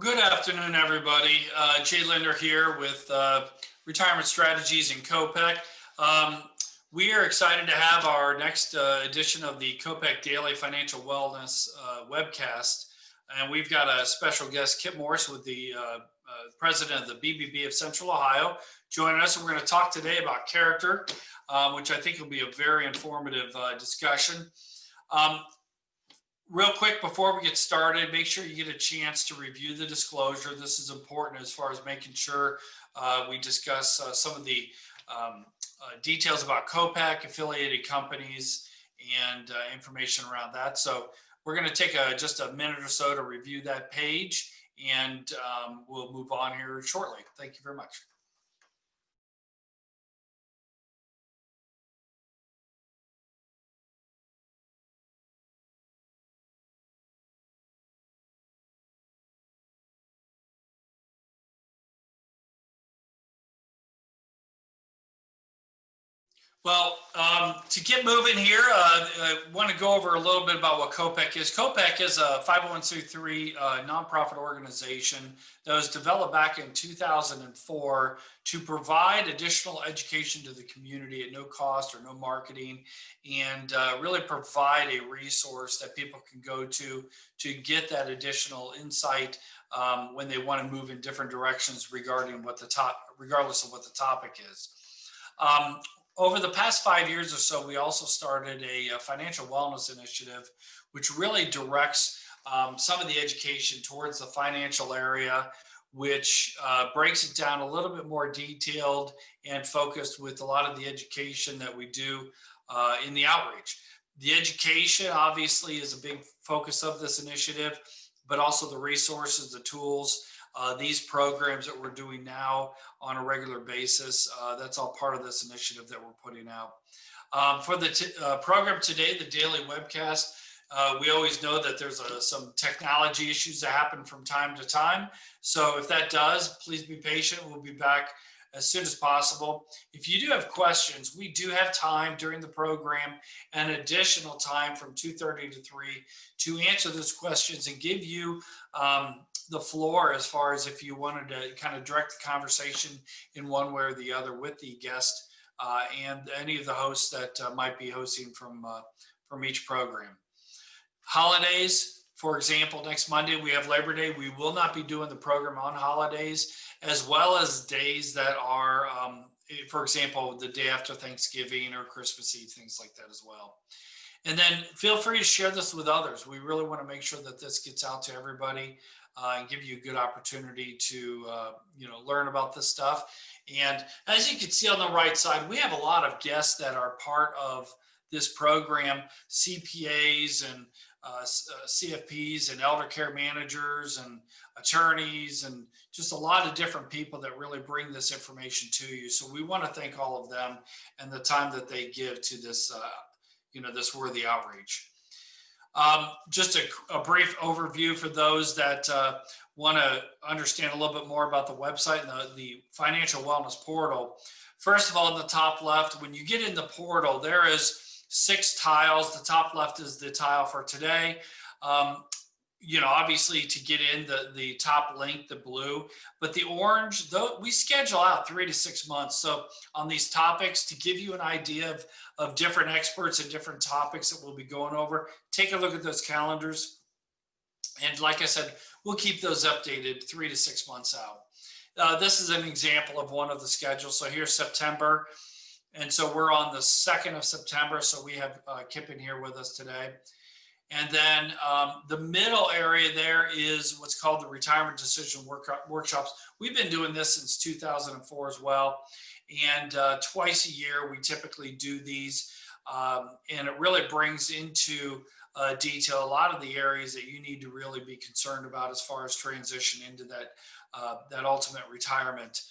Good afternoon, everybody. Jay Linder here with Retirement Strategies in COPEC. We are excited to have our next edition of the COPEC Daily Financial Wellness Webcast. And we've got a special guest, Kip Morse, with the president of the BBB of Central Ohio, joining us. And we're going to talk today about character, which I think will be a very informative discussion. Real quick, before we get started, make sure you get a chance to review the disclosure. This is important as far as making sure we discuss some of the details about COPEC, affiliated companies, and information around that. So we're going to take just a minute or so to review that page, and we'll move on here shortly. Thank you very much. Well, to get moving here, I want to go over a little bit about what COPEC is. COPEC is a 501c3 nonprofit organization that was developed back in 2004 to provide additional education to the community at no cost or no marketing, and really provide a resource that people can go to get that additional insight when they want to move in different directions regarding regardless of what the topic is. Over the past 5 years or so, we also started a financial wellness initiative, which really directs some of the education towards the financial area, which breaks it down a little bit more detailed and focused with a lot of the education that we do in the outreach. The education obviously is a big focus of this initiative, but also the resources, the tools, these programs that we're doing now on a regular basis. That's all part of this initiative that we're putting out. For the program today, the daily webcast, we always know that there's some technology issues that happen from time to time. So if that does, please be patient. We'll be back as soon as possible. If you do have questions, we do have time during the program and additional time from 2:30 to 3 to answer those questions and give you the floor as far as if you wanted to kind of direct the conversation in one way or the other with the guest and any of the hosts that might be hosting from each program. Holidays, for example, next Monday we have Labor Day. We will not be doing the program on holidays, as well as days that are, for example, the day after Thanksgiving or Christmas Eve, things like that as well. And then feel free to share this with others. We really want to make sure that this gets out to everybody and give you a good opportunity to learn about this stuff. And as you can see on the right side, we have a lot of guests that are part of this program, CPAs and CFPs and elder care managers and attorneys and just a lot of different people that really bring this information to you. So we want to thank all of them and the time that they give to this, this worthy outreach. Just a brief overview for those that want to understand a little bit more about the website and the financial wellness portal. First of all, in the top left, when you get in the portal, there is 6 tiles. The top left is the tile for today. Obviously to get in the top link, the blue, but the orange, though, we schedule out 3 to 6 months. So on these topics, to give you an idea of different experts and different topics that we'll be going over, take a look at those calendars. And like I said, we'll keep those updated 3 to 6 months out. This is an example of one of the schedules. So here's September. And so we're on the 2nd of September. So we have Kip in here with us today. And then the middle area there is what's called the Retirement Decision Workshops. We've been doing this since 2004 as well. And twice a year, we typically do these. And it really brings into detail a lot of the areas that you need to really be concerned about as far as transition into that ultimate retirement.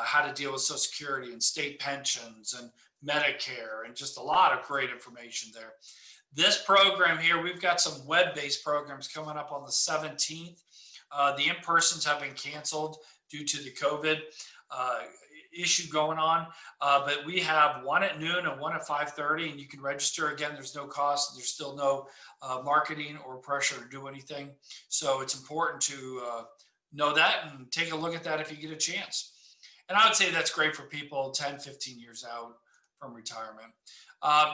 How to deal with Social Security and state pensions and Medicare, and just a lot of great information there. This program here, we've got some web-based programs coming up on the 17th. The in-persons have been canceled due to the COVID issue going on, but we have one at noon and one at 5:30, and you can register. Again, there's no cost. There's still no marketing or pressure to do anything. So it's important to know that and take a look at that if you get a chance. And I would say that's great for people 10, 15 years out from retirement.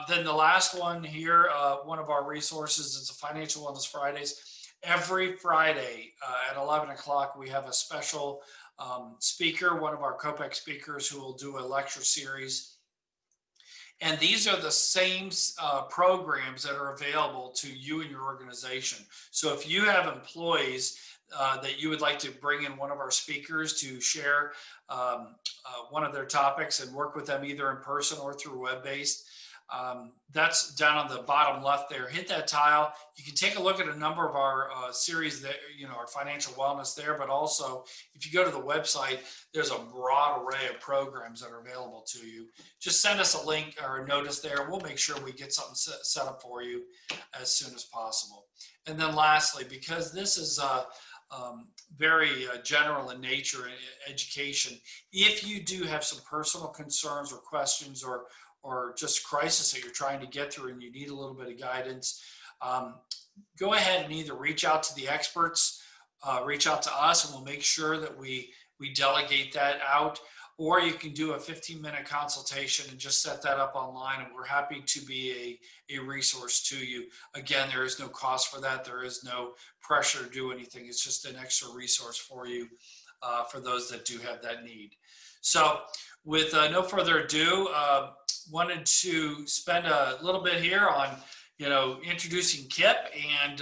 Then the last one here, one of our resources is the Financial Wellness Fridays. Every Friday at 11 o'clock, we have a special speaker, one of our COPEC speakers, who will do a lecture series. And these are the same programs that are available to you and your organization. So if you have employees that you would like to bring in one of our speakers to share one of their topics and work with them either in person or through web-based, that's down on the bottom left there. Hit that tile. You can take a look at a number of our series that, our financial wellness there, but also if you go to the website, there's a broad array of programs that are available to you. Just send us a link or a notice there. We'll make sure we get something set up for you as soon as possible. And then lastly, because this is very general in nature and education, if you do have some personal concerns or questions or just crisis that you're trying to get through and you need a little bit of guidance, go ahead and either reach out to the experts, reach out to us, and we'll make sure that we delegate that out, or you can do a 15-minute consultation and just set that up online, and we're happy to be a resource to you. Again, there is no cost for that. There is no pressure to do anything. It's just an extra resource for you, for those that do have that need. So with no further ado, wanted to spend a little bit here on, introducing Kip. And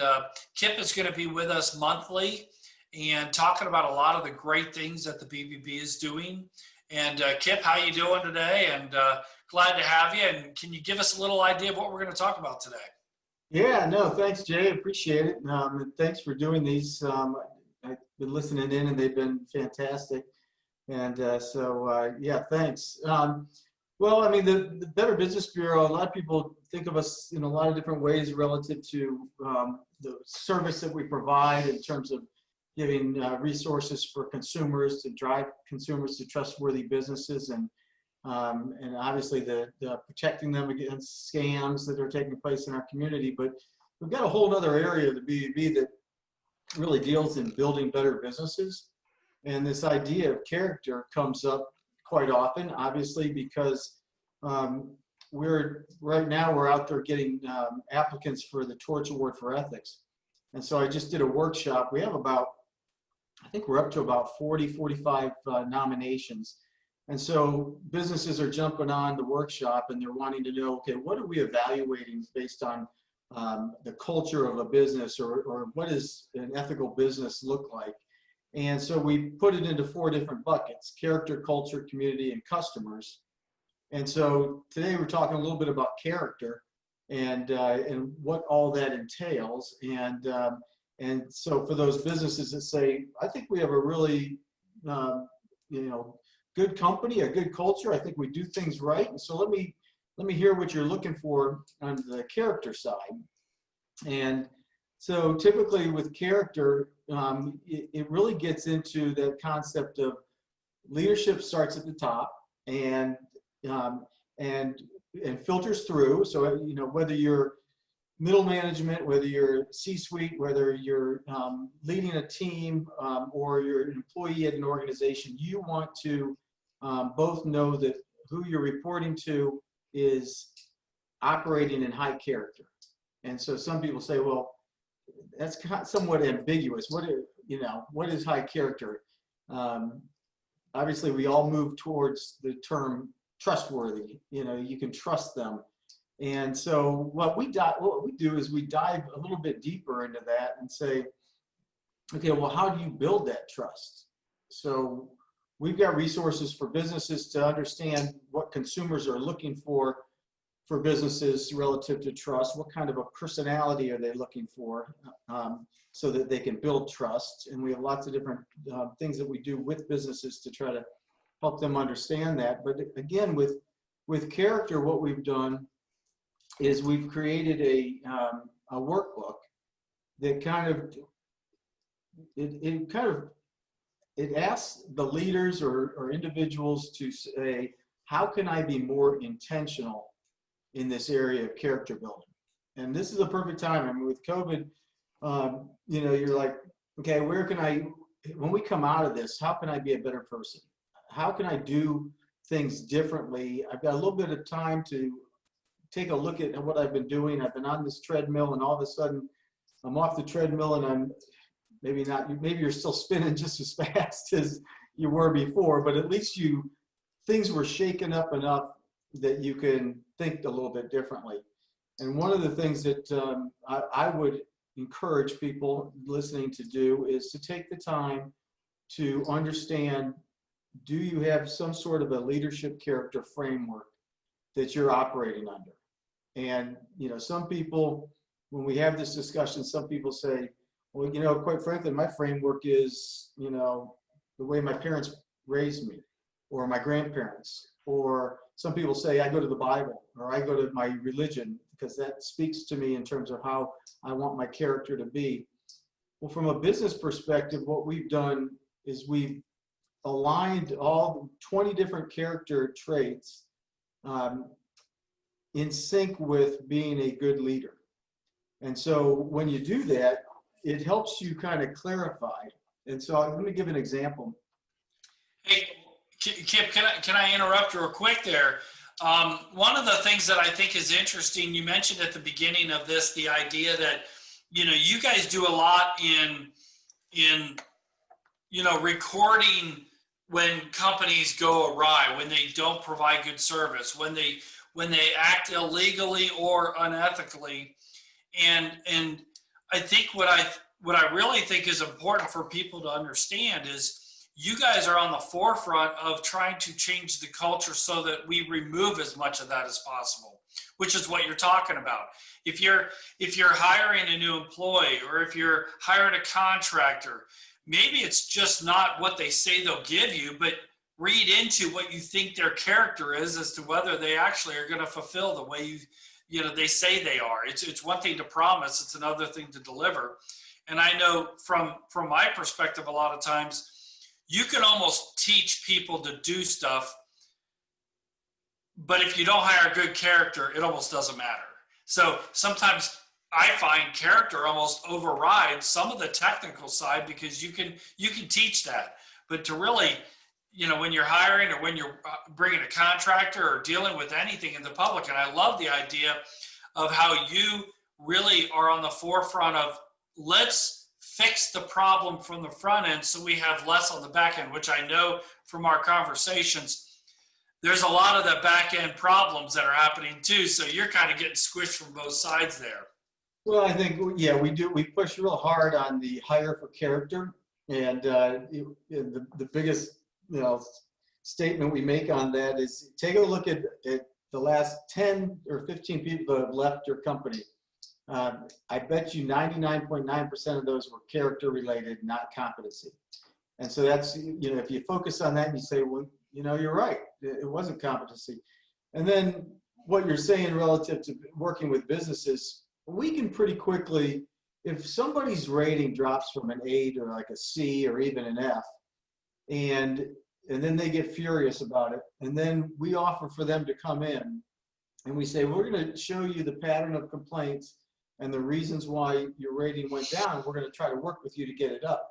Kip is going to be with us monthly and talking about a lot of the great things that the BBB is doing. And Kip, how you doing today? And glad to have you. And can you give us a little idea of what we're going to talk about today? Yeah, no, thanks, Jay. Appreciate it. And thanks for doing these. I've been listening in, and they've been fantastic. And yeah, thanks. Well, I mean, the Better Business Bureau, a lot of people think of us in a lot of different ways relative to the service that we provide in terms of giving resources for consumers to drive consumers to trustworthy businesses, and obviously the protecting them against scams that are taking place in our community. But we've got a whole other area of the BBB that really deals in building better businesses. And this idea of character comes up quite often, obviously, because right now we're out there getting applicants for the Torch Award for Ethics. And so I just did a workshop. We have I think we're up to about 40, 45 nominations. And so businesses are jumping on the workshop and they're wanting to know, okay, what are we evaluating based on the culture of a business, or what does an ethical business look like? And so we put it into 4 different buckets: character, culture, community, and customers. And so today we're talking a little bit about character and what all that entails. And so for those businesses that say, I think we have a really, good company, a good culture, I think we do things right. And so let me hear what you're looking for on the character side. And so typically with character, it really gets into that concept of leadership starts at the top and filters through. So, whether you're middle management, whether you're C-suite, whether you're leading a team or you're an employee at an organization, you want to both know that who you're reporting to is operating in high character. And so some people say, well, that's somewhat ambiguous. What is high character? Obviously, we all move towards the term trustworthy. You can trust them. And so what we do is we dive a little bit deeper into that and say, okay, well, how do you build that trust? So we've got resources for businesses to understand what consumers are looking for businesses relative to trust. What kind of a personality are they looking for so that they can build trust? And we have lots of different things that we do with businesses to try to help them understand that. But again, with character, what we've done is we've created a workbook that it asks the leaders or individuals to say, how can I be more intentional in this area of character building? And this is a perfect time. I mean, with COVID, you're like, okay, where can I when we come out of this, how can I be a better person? How can I do things differently? I've got a little bit of time to take a look at what I've been doing. I've been on this treadmill, and all of a sudden I'm off the treadmill, and I'm maybe not, maybe you're still spinning just as fast as you were before, but at least things were shaken up enough that you can think a little bit differently. And one of the things that I would encourage people listening to do is to take the time to understand, do you have some sort of a leadership character framework that you're operating under? And, some people, when we have this discussion, some people say, well, quite frankly, my framework is, the way my parents raised me, or my grandparents, or some people say I go to the Bible, or I go to my religion, because that speaks to me in terms of how I want my character to be. Well, from a business perspective, what we've done is we've aligned all 20 different character traits in sync with being a good leader. And so when you do that, it helps you kind of clarify. And so let me give an example. Hey, Kip, can I interrupt real quick there? One of the things that I think is interesting, you mentioned at the beginning of this, the idea that, you guys do a lot in recording when companies go awry, when they don't provide good service, when they act illegally or unethically. And I think what I really think is important for people to understand is you guys are on the forefront of trying to change the culture so that we remove as much of that as possible, which is what you're talking about. If you're hiring a new employee, or if you're hiring a contractor, maybe it's just not what they say they'll give you, but read into what you think their character is as to whether they actually are going to fulfill the way they say they are. It's one thing to promise, it's another thing to deliver. And I know from my perspective, a lot of times you can almost teach people to do stuff, but if you don't hire good character, it almost doesn't matter. So sometimes I find character almost overrides some of the technical side, because you can teach that. But to really, when you're hiring, or when you're bringing a contractor or dealing with anything in the public, and I love the idea of how you really are on the forefront of, let's fix the problem from the front end so we have less on the back end, which I know from our conversations, there's a lot of the back end problems that are happening too. So you're kind of getting squished from both sides there. Well, I think, yeah, we do. We push real hard on the hire for character. And the biggest, statement we make on that is, take a look at the last 10 or 15 people that have left your company. I bet you 99.9% of those were character related, not competency. And so that's, if you focus on that and you say, well, you're right, it wasn't competency. And then what you're saying relative to working with businesses, we can pretty quickly, if somebody's rating drops from an A to like a C or even an F, and then they get furious about it, and then we offer for them to come in and we say, we're going to show you the pattern of complaints and the reasons why your rating went down. We're going to try to work with you to get it up.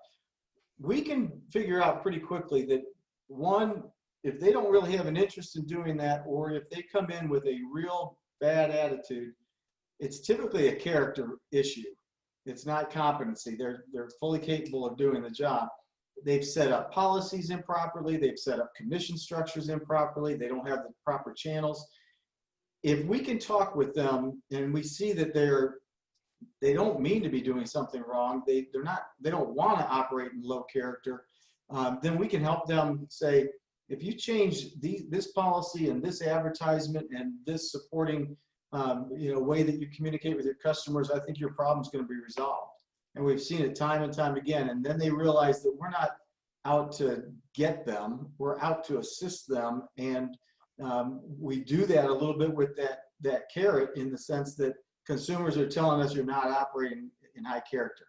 We can figure out pretty quickly that, one, if they don't really have an interest in doing that, or if they come in with a real bad attitude, it's typically a character issue. It's not competency. They're fully capable of doing the job. They've set up policies improperly. They've set up commission structures improperly. They don't have the proper channels. If we can talk with them and we see that they don't mean to be doing something wrong, they don't want to operate in low character, then we can help them say, if you change this policy and this advertisement and this supporting way that you communicate with your customers, I think your problem's going to be resolved. And we've seen it time and time again. And then they realize that we're not out to get them, we're out to assist them. And we do that a little bit with that carrot, in the sense that consumers are telling us you're not operating in high character.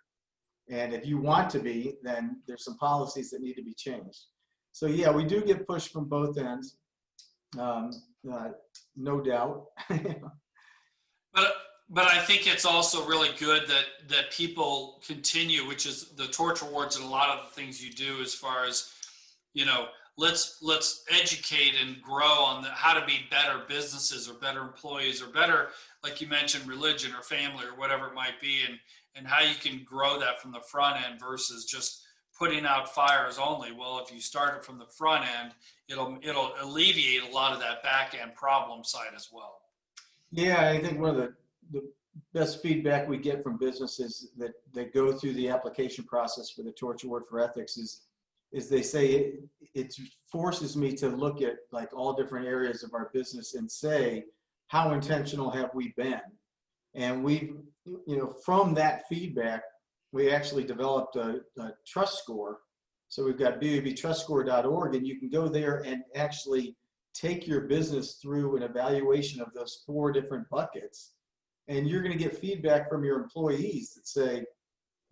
And if you want to be, then there's some policies that need to be changed. So yeah, we do get pushed from both ends, no doubt. But but I think it's also really good that people continue, which is the torch rewards and a lot of the things you do as far as, let's educate and grow on how to be better businesses or better employees or better, like you mentioned, religion or family or whatever it might be, and how you can grow that from the front end versus just putting out fires only. Well, if you start it from the front end, it'll alleviate a lot of that back end problem side as well. Yeah, I think one of the best feedback we get from businesses that go through the application process for the torch award for ethics is they say it forces me to look at like all different areas of our business and say, how intentional have we been? And we, from that feedback, we actually developed a trust score. So we've got bubtrustscore.org, and you can go there and actually take your business through an evaluation of those 4 different buckets. And you're going to get feedback from your employees that say,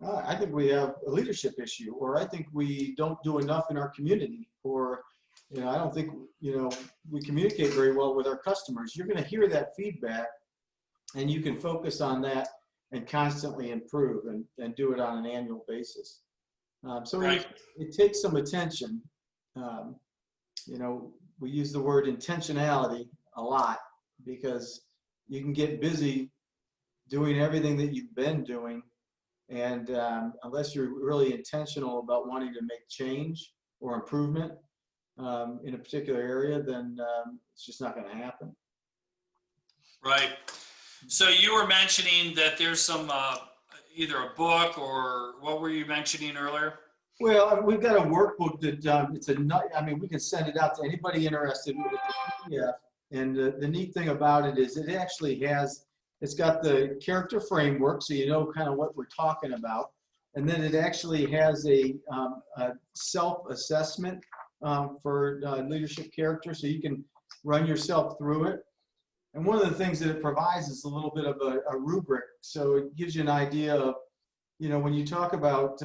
I think we have a leadership issue, or I think we don't do enough in our community, or I don't think we communicate very well with our customers. You're going to hear that feedback, and you can focus on that and constantly improve and do it on an annual basis. So right. it takes some attention. We use the word intentionality a lot because you can get busy doing everything that you've been doing. And unless you're really intentional about wanting to make change or improvement in a particular area, then it's just not going to happen. Right. So you were mentioning that there's some, either a book or what were you mentioning earlier? Well, we've got a workbook that we can send it out to anybody interested with the PDF. And the neat thing about it is it actually it's got the character framework, so you know kind of what we're talking about. And then it actually has a self-assessment for leadership character, so you can run yourself through it. And one of the things that it provides is a little bit of a rubric. So it gives you an idea of, when you talk about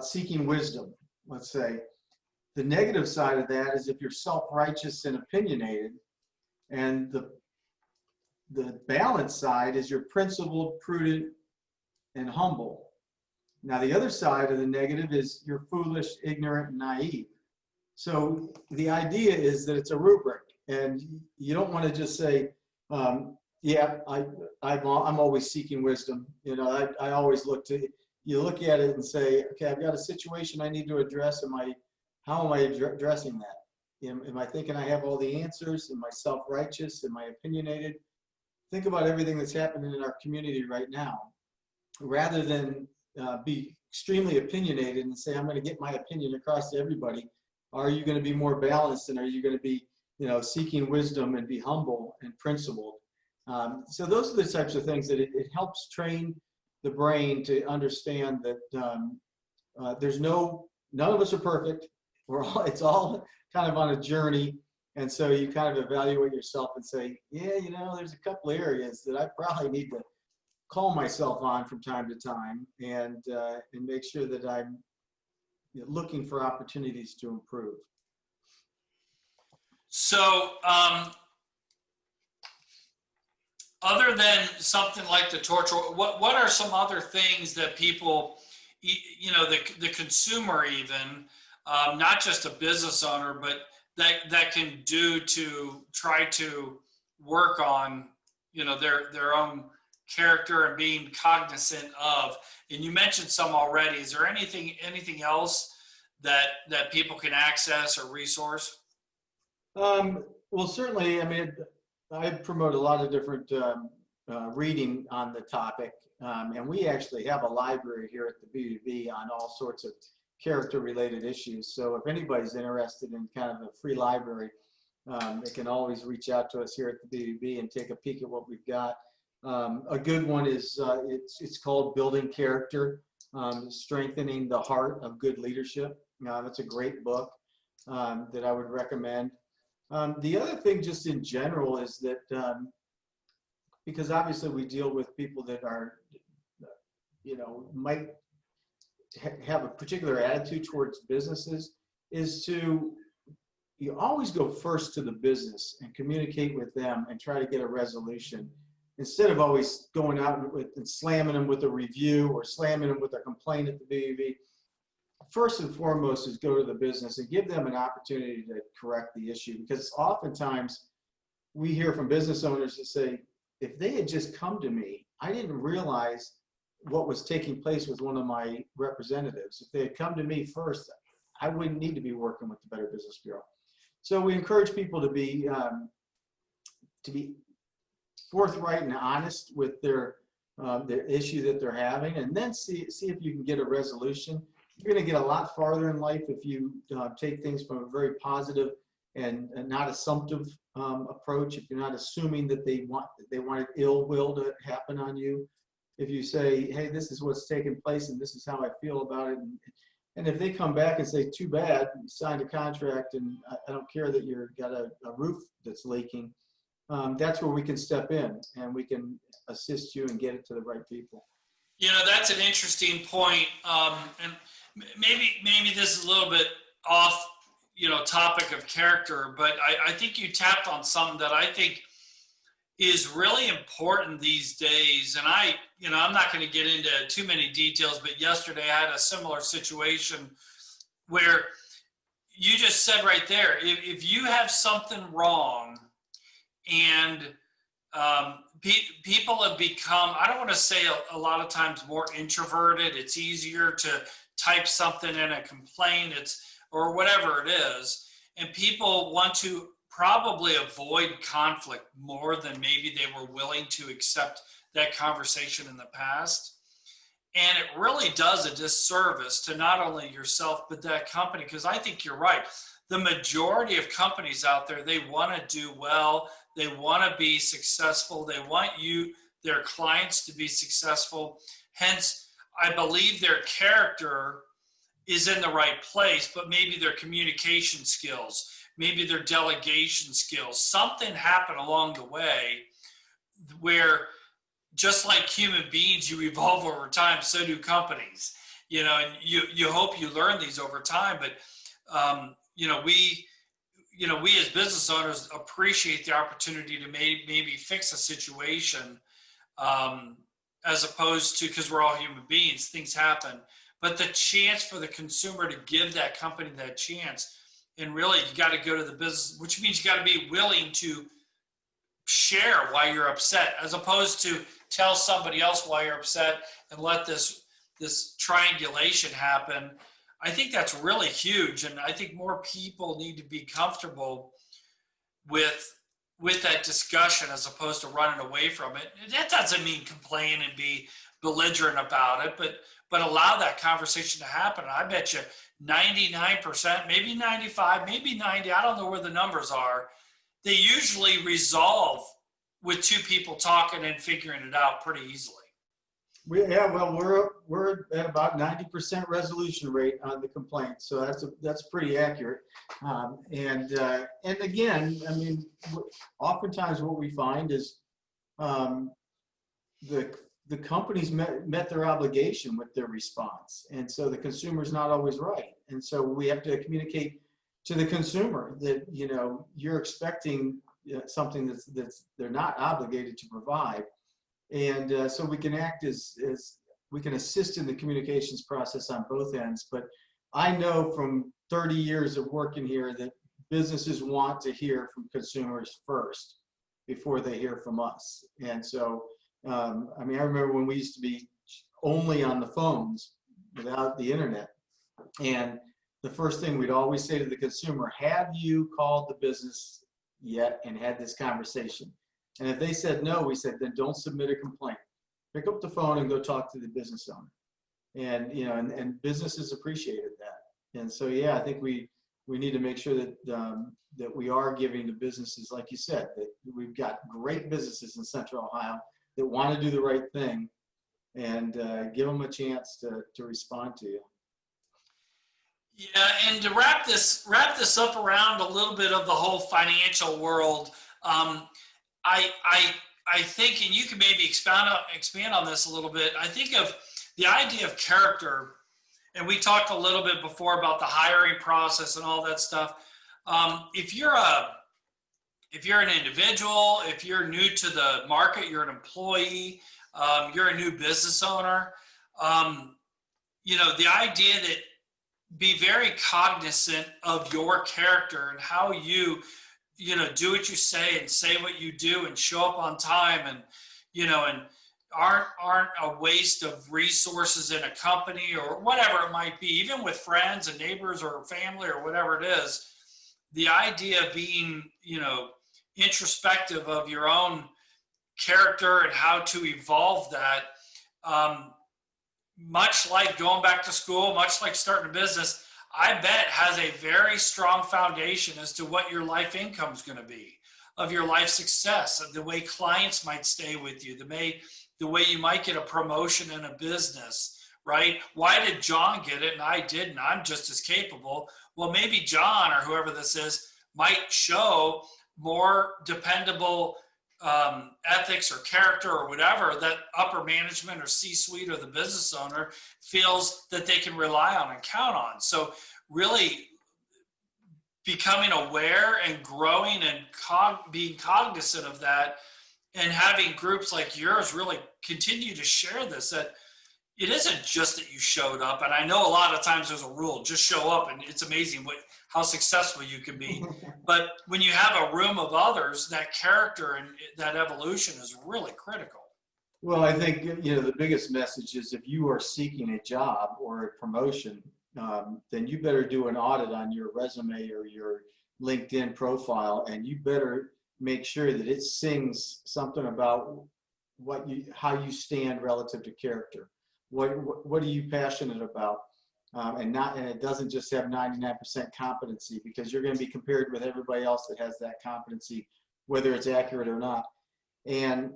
seeking wisdom, let's say, the negative side of that is if you're self-righteous and opinionated, and the balanced side is you're principled, prudent, and humble. Now, the other side of the negative is you're foolish, ignorant, and naive. So the idea is that it's a rubric. And you don't want to just say, I'm always seeking wisdom. I always you look at it and say, okay, I've got a situation I need to address. How am I addressing that? Am I thinking I have all the answers? Am I self-righteous? Am I opinionated? Think about everything that's happening in our community right now. Rather than be extremely opinionated and say, I'm going to get my opinion across to everybody, are you going to be more balanced, and are you going to be seeking wisdom and be humble and principled? So those are the types of things that it helps train the brain to understand that none of us are perfect. It's all kind of on a journey. And so you kind of evaluate yourself and say, there's a couple of areas that I probably need to call myself on from time to time and make sure that I'm looking for opportunities to improve. So, other than something like the torch, what are some other things that people, the consumer even, not just a business owner, but that can do to try to work on, their own character and being cognizant of? And you mentioned some already. Is there anything else that people can access or resource? Well, certainly, I promote a lot of different reading on the topic, and we actually have a library here at the BUB on all sorts of character-related issues. So if anybody's interested in kind of a free library, they can always reach out to us here at the BUB and take a peek at what we've got. A good one is it's called Building Character, Strengthening the Heart of Good Leadership. That's a great book that I would recommend. The other thing just in general is that because obviously we deal with people that are, might have a particular attitude towards businesses, is you always go first to the business and communicate with them and try to get a resolution. instead of always going out and slamming them with a review or slamming them with a complaint at the BEV, first and foremost is go to the business and give them an opportunity to correct the issue. Because oftentimes we hear from business owners that say, if they had just come to me, I didn't realize what was taking place with one of my representatives. If they had come to me first, I wouldn't need to be working with the Better Business Bureau. So we encourage people to be forthright and honest with their issue that they're having, and then see if you can get a resolution. You're going to get a lot farther in life if you take things from a very positive and not assumptive approach. If you're not assuming that they wanted ill will to happen on you. If you say, hey, this is what's taking place and this is how I feel about it, and if they come back and say, too bad, you signed a contract and I don't care that you've got a roof that's leaking, that's where we can step in and we can assist you and get it to the right people. You know, that's an interesting point. And maybe this is a little bit off, topic of character, but I think you tapped on something that I think is really important these days. And I'm not going to get into too many details, but yesterday I had a similar situation where you just said right there, if you have something wrong and people have become, I don't want to say a lot of times more introverted. It's easier to type something in a complaint, or whatever it is. And people want to probably avoid conflict more than maybe they were willing to accept that conversation in the past. And it really does a disservice to not only yourself, but that company, because I think you're right. The majority of companies out there, they want to do well. They want to be successful. They want their clients to be successful. Hence, I believe their character is in the right place, but maybe their communication skills, maybe their delegation skills, something happened along the way where, just like human beings, you evolve over time, so do companies, and you hope you learn these over time. But, we as business owners appreciate the opportunity to maybe fix a situation, as opposed to, because we're all human beings, things happen. But the chance for the consumer to give that company that chance, and really you got to go to the business, which means you got to be willing to share why you're upset, as opposed to tell somebody else why you're upset and let this triangulation happen. I think that's really huge, and I think more people need to be comfortable with that discussion as opposed to running away from it. That doesn't mean complain and be belligerent about it, but allow that conversation to happen. And I bet you 99%, maybe 95, maybe 90, I don't know where the numbers are, they usually resolve with two people talking and figuring it out pretty easily. We're at about 90% resolution rate on the complaint, so that's pretty accurate. And again, I mean, oftentimes what we find is the companies met their obligation with their response, and so the consumer's not always right. And so we have to communicate to the consumer that you're expecting something that's they're not obligated to provide. And so we can act as we can assist in the communications process on both ends. But I know from 30 years of working here that businesses want to hear from consumers first before they hear from us. And so, I remember when we used to be only on the phones without the internet. And the first thing we'd always say to the consumer, have you called the business yet and had this conversation? And if they said no, we said, then don't submit a complaint. Pick up the phone and go talk to the business owner. And, and businesses appreciated that. And so, yeah, I think we need to make sure that, that we are giving the businesses, like you said, that we've got great businesses in Central Ohio that want to do the right thing, and give them a chance to respond to you. Yeah, and to wrap this up around a little bit of the whole financial world, I think, and you can maybe expand on this a little bit. I think of the idea of character, and we talked a little bit before about the hiring process and all that stuff. If you're if you're an individual, if you're new to the market, you're an employee, you're a new business owner, the idea that be very cognizant of your character and how you do what you say and say what you do and show up on time and, and aren't a waste of resources in a company or whatever it might be, even with friends and neighbors or family or whatever it is. The idea of being, introspective of your own character and how to evolve that, much like going back to school, much like starting a business, I bet has a very strong foundation as to what your life income is going to be, of your life success, of the way clients might stay with you, the way you might get a promotion in a business, right? Why did John get it and I didn't? I'm just as capable. Well, maybe John or whoever this is might show more dependable ethics or character or whatever that upper management or C-suite or the business owner feels that they can rely on and count on. So really becoming aware and growing and being cognizant of that, and having groups like yours really continue to share this, that it isn't just that you showed up. And I know a lot of times there's a rule, just show up and it's amazing how successful you can be. But when you have a room of others, that character and that evolution is really critical. Well, I think, the biggest message is if you are seeking a job or a promotion, then you better do an audit on your resume or your LinkedIn profile, and you better make sure that it sings something about how you stand relative to character. What are you passionate about? And it doesn't just have 99% competency, because you're going to be compared with everybody else that has that competency, whether it's accurate or not. And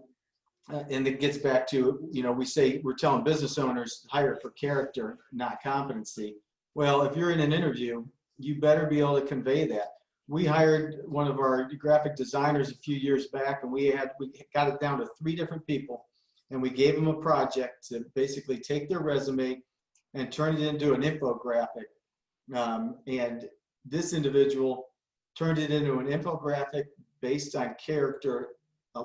it gets back to, we're telling business owners hire for character, not competency. Well, if you're in an interview, you better be able to convey that. We hired one of our graphic designers a few years back, and we got it down to 3 different people, and we gave them a project to basically take their resume and turn it into an infographic. And this individual turned it into an infographic based on character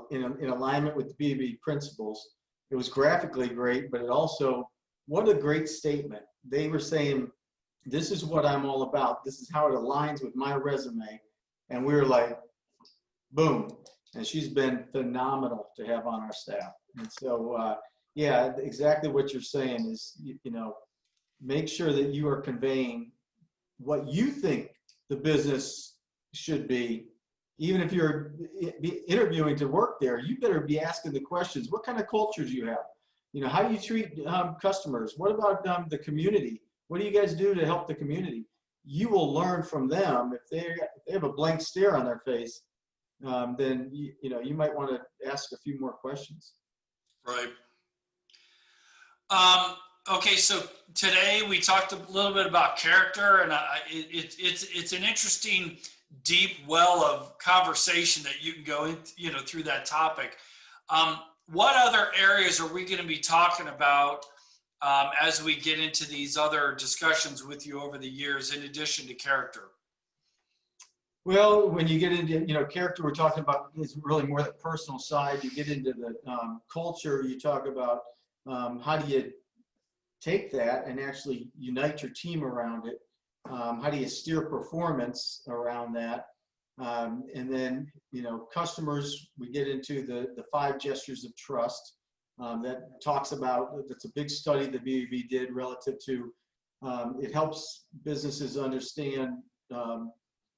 in alignment with the B2B principles. It was graphically great, but it also, what a great statement. They were saying, this is what I'm all about. This is how it aligns with my resume. And we were like, boom. And she's been phenomenal to have on our staff. And so, yeah, exactly what you're saying is, make sure that you are conveying what you think the business should be. Even if you're interviewing to work there, you better be asking the questions. What kind of culture do you have? How do you treat customers? What about the community? What do you guys do to help the community? You will learn from them. If they have a blank stare on their face, then you might want to ask a few more questions. Right. Okay, so today we talked a little bit about character, and it's an interesting, deep well of conversation that you can go in, through that topic. What other areas are we going to be talking about as we get into these other discussions with you over the years, in addition to character? Well, when you get into, character, we're talking about is really more the personal side. You get into the culture, you talk about how do you take that and actually unite your team around it? How do you steer performance around that? And then, customers, we get into the 5 gestures of trust that talks about, that's a big study that BBB did relative to, it helps businesses understand,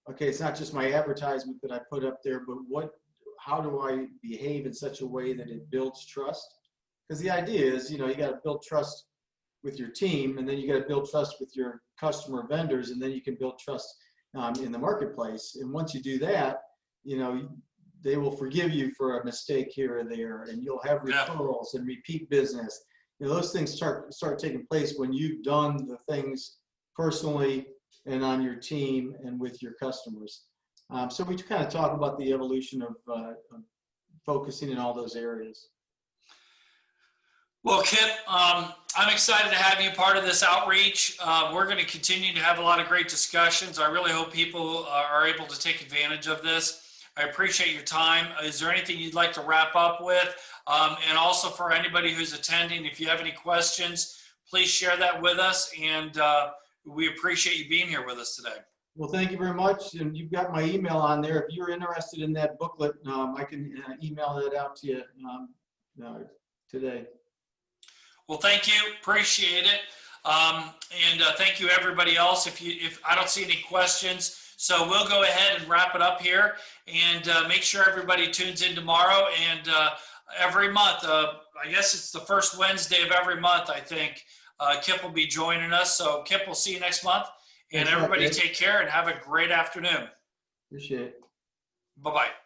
okay, it's not just my advertisement that I put up there, but how do I behave in such a way that it builds trust? Because the idea is, you got to build trust with your team, and then you got to build trust with your customer vendors, and then you can build trust in the marketplace. And once you do that, they will forgive you for a mistake here or there, and you'll have referrals and repeat business. Those things start taking place when you've done the things personally and on your team and with your customers. So we kind of talk about the evolution of focusing in all those areas. Well, Kip, I'm excited to have you part of this outreach. We're going to continue to have a lot of great discussions. I really hope people are able to take advantage of this. I appreciate your time. Is there anything you'd like to wrap up with? And also for anybody who's attending, if you have any questions, please share that with us. And we appreciate you being here with us today. Well, thank you very much. And you've got my email on there. If you're interested in that booklet, I can email that out to you today. Well, thank you. Appreciate it. And thank you, everybody else. If I don't see any questions, so we'll go ahead and wrap it up here, and make sure everybody tunes in tomorrow and every month. I guess it's the first Wednesday of every month, I think. Kip will be joining us. So Kip, we'll see you next month. And everybody take care and have a great afternoon. Appreciate it. Bye-bye.